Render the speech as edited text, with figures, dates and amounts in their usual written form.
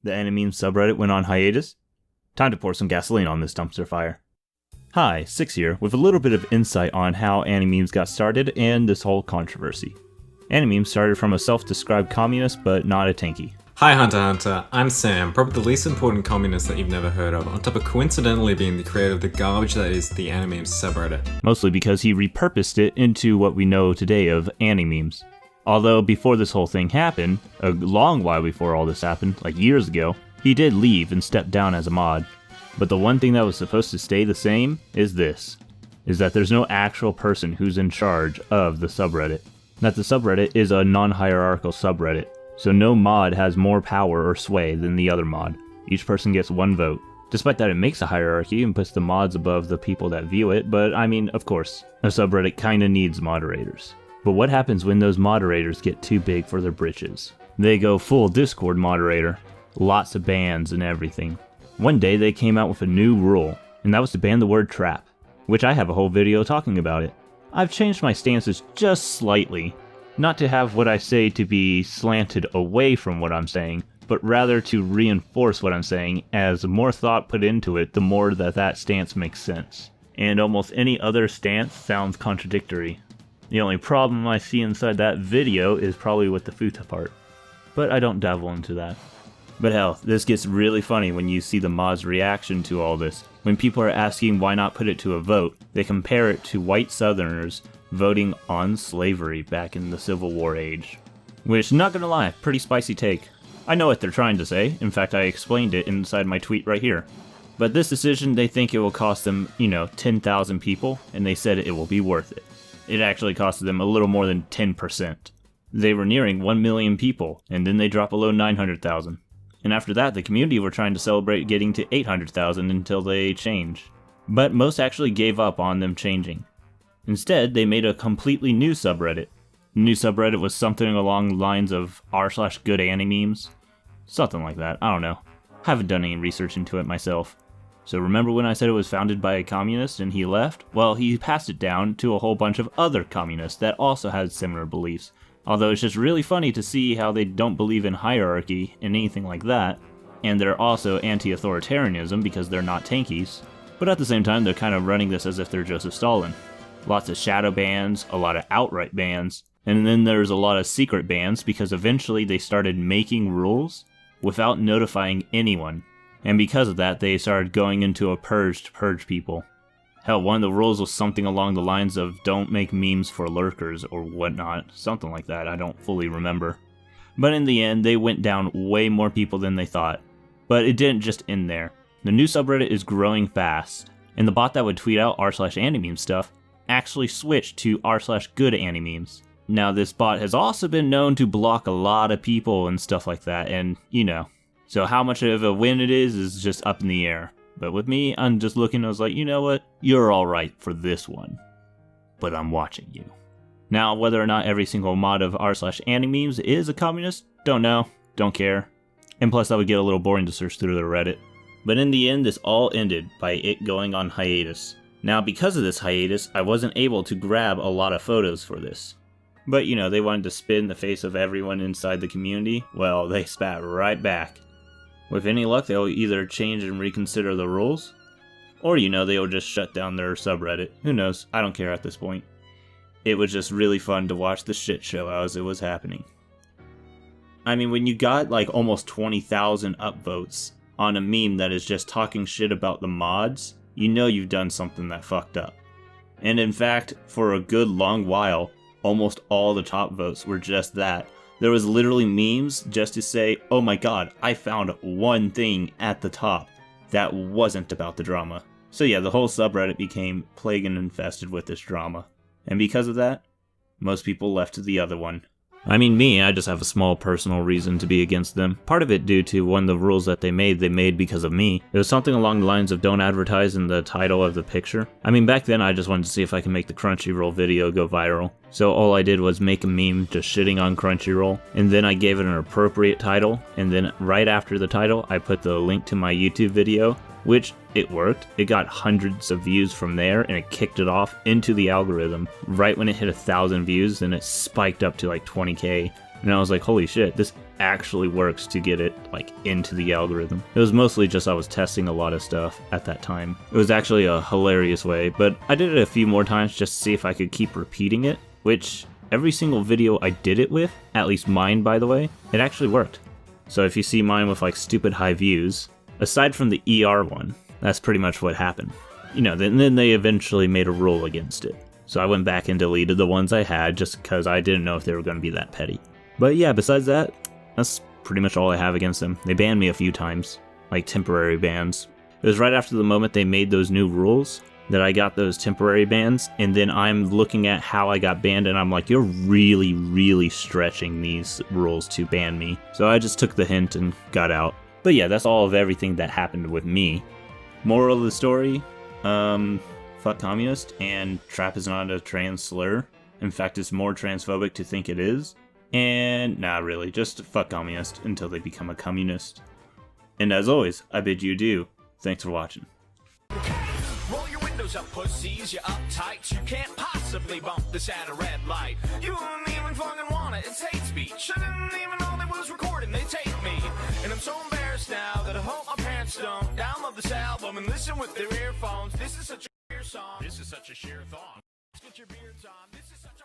The Animemes subreddit went on hiatus? Time to pour some gasoline on this dumpster fire. Hi, Six here, with a little bit of insight on how Animemes got started and this whole controversy. Animemes started from a self-described communist, but not a tanky. Hi Hunter Hunter, I'm Sam, probably the least important communist that you've never heard of, on top of coincidentally being the creator of the garbage that is the Animemes subreddit. Mostly because he repurposed it into what we know today of Animemes. Although before this whole thing happened, a long while before all this happened, like years ago, he did leave and step down as a mod. But the one thing that was supposed to stay the same is that there's no actual person who's in charge of the subreddit. That the subreddit is a non-hierarchical subreddit, so no mod has more power or sway than the other mod. Each person gets one vote. Despite that it makes a hierarchy and puts the mods above the people that view it, but I mean, of course, a subreddit kinda needs moderators. But what happens when those moderators get too big for their britches? They go full Discord moderator, lots of bans and everything. One day they came out with a new rule, and that was to ban the word trap, which I have a whole video talking about it. I've changed my stances just slightly, not to have what I say to be slanted away from what I'm saying, but rather to reinforce what I'm saying, as the more thought put into it, the more that stance makes sense. And almost any other stance sounds contradictory. The only problem I see inside that video is probably with the futa part, but I don't dabble into that. But hell, this gets really funny when you see the mods' reaction to all this. When people are asking why not put it to a vote, they compare it to white southerners voting on slavery back in the Civil War age. Which, not gonna lie, pretty spicy take. I know what they're trying to say, in fact I explained it inside my tweet right here. But this decision, they think it will cost them, 10,000 people, and they said it will be worth it. It actually costed them a little more than 10%. They were nearing 1 million people, and then they dropped below 900,000. And after that, the community were trying to celebrate getting to 800,000 until they changed. But most actually gave up on them changing. Instead, they made a completely new subreddit. The new subreddit was something along the lines of r/Goodanimemes. Something like that, I don't know. Haven't done any research into it myself. So remember when I said it was founded by a communist and he left? Well, he passed it down to a whole bunch of other communists that also had similar beliefs. Although it's just really funny to see how they don't believe in hierarchy and anything like that, and they're also anti-authoritarianism because they're not tankies, but at the same time they're kind of running this as if they're Joseph Stalin. Lots of shadow bans, a lot of outright bans, and then there's a lot of secret bans because eventually they started making rules without notifying anyone, and because of that they started going into a purge to purge people. Hell, one of the rules was something along the lines of don't make memes for lurkers or whatnot, something like that, I don't fully remember. But in the end, they went down way more people than they thought. But it didn't just end there. The new subreddit is growing fast, and the bot that would tweet out r/Animemes stuff actually switched to r/Goodanimemes. Now this bot has also been known to block a lot of people and stuff like that, and so how much of a win it is just up in the air. But with me, I'm just looking, I was like, you know what? You're alright for this one. But I'm watching you. Now, whether or not every single mod of r/Animemes is a communist, don't know, don't care. And plus, that would get a little boring to search through the Reddit. But in the end, this all ended by it going on hiatus. Now, because of this hiatus, I wasn't able to grab a lot of photos for this. But, they wanted to spit in the face of everyone inside the community. Well, they spat right back. With any luck, they'll either change and reconsider the rules, or they'll just shut down their subreddit. Who knows? I don't care at this point. It was just really fun to watch the shit show as it was happening. I mean, when you got like almost 20,000 upvotes on a meme that is just talking shit about the mods, you've done something that fucked up. And in fact, for a good long while, almost all the top votes were just that. There was literally memes just to say, oh my god, I found one thing at the top that wasn't about the drama. So yeah, the whole subreddit became plagued and infested with this drama. And because of that, most people left the other one. I mean me, I just have a small personal reason to be against them. Part of it due to one of the rules that they made because of me. It was something along the lines of don't advertise in the title of the picture. I mean back then I just wanted to see if I can make the Crunchyroll video go viral. So all I did was make a meme just shitting on Crunchyroll, and then I gave it an appropriate title, and then right after the title I put the link to my YouTube video, which it worked. It got hundreds of views from there, and it kicked it off into the algorithm. Right when it hit 1,000 views, then it spiked up to like 20k, and I was like, holy shit, this actually works to get it like into the algorithm. It was mostly just I was testing a lot of stuff at that time. It was actually a hilarious way, but I did it a few more times just to see if I could keep repeating it, which every single video I did it with, at least mine by the way, it actually worked. So if you see mine with like stupid high views, aside from the ER one, that's pretty much what happened. You know, then they eventually made a rule against it. So I went back and deleted the ones I had just because I didn't know if they were going to be that petty. But yeah, besides that, that's pretty much all I have against them. They banned me a few times, like temporary bans. It was right after the moment they made those new rules that I got those temporary bans, and then I'm looking at how I got banned and I'm like, you're really, really stretching these rules to ban me. So I just took the hint and got out. But yeah, that's all of everything that happened with me. Moral of the story, fuck communist, and trap is not a trans slur. In fact, it's more transphobic to think it is. And nah, really, just fuck communist until they become a communist. And as always, I bid you adieu. Thanks for watching. Roll your windows up, pussies, you uptights. You can't possibly bump this at a red light. You wouldn't even fucking want it, it's hate speech. I didn't even know they was recording, they take me. And I'm so embarrassed now that I hope my parents don't download this album and listen with their earphones. This is such a sheer song. This is such a sheer thong. Get your beards on. This is such